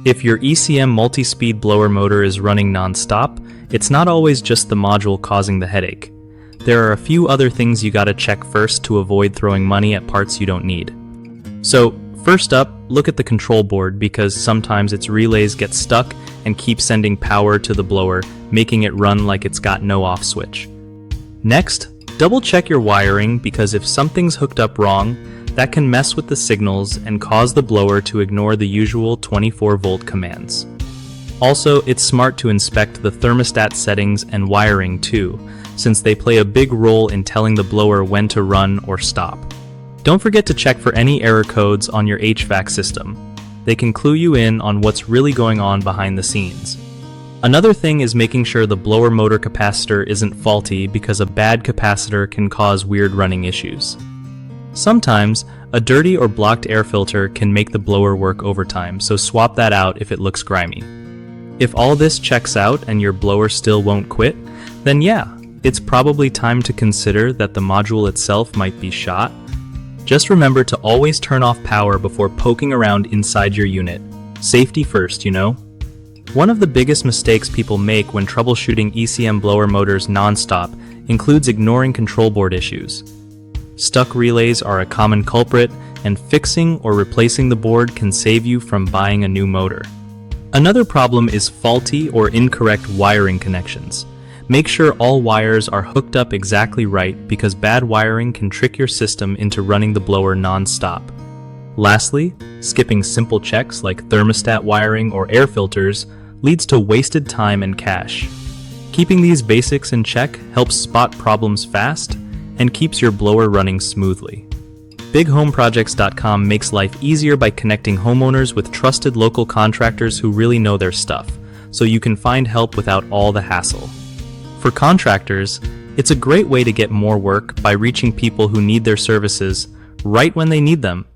If your ECM multi-speed blower motor is running non-stop, it's not always just the module causing the headache. There are a few other things you gotta check first to avoid throwing money at parts you don't need. So, first up, look at the control board because sometimes its relays get stuck and keep sending power to the blower, making it run like it's got no off switch. Next, double check your wiring because if something's hooked up wrong, that can mess with the signals and cause the blower to ignore the usual 24-volt commands. Also, it's smart to inspect the thermostat settings and wiring too, since they play a big role in telling the blower when to run or stop. Don't forget to check for any error codes on your HVAC system. They can clue you in on what's really going on behind the scenes. Another thing is making sure the blower motor capacitor isn't faulty because a bad capacitor can cause weird running issues. Sometimes, a dirty or blocked air filter can make the blower work overtime, so swap that out if it looks grimy. If all this checks out and your blower still won't quit, then yeah, it's probably time to consider that the module itself might be shot. Just remember to always turn off power before poking around inside your unit. Safety first, you know? One of the biggest mistakes people make when troubleshooting ECM blower motors non-stop includes ignoring control board issues. Stuck relays are a common culprit, and fixing or replacing the board can save you from buying a new motor. Another problem is faulty or incorrect wiring connections. Make sure all wires are hooked up exactly right because bad wiring can trick your system into running the blower non-stop. Lastly, skipping simple checks like thermostat wiring or air filters leads to wasted time and cash. Keeping these basics in check helps spot problems fast and keeps your blower running smoothly. BigHomeProjects.com makes life easier by connecting homeowners with trusted local contractors who really know their stuff, so you can find help without all the hassle. For contractors, it's a great way to get more work by reaching people who need their services right when they need them.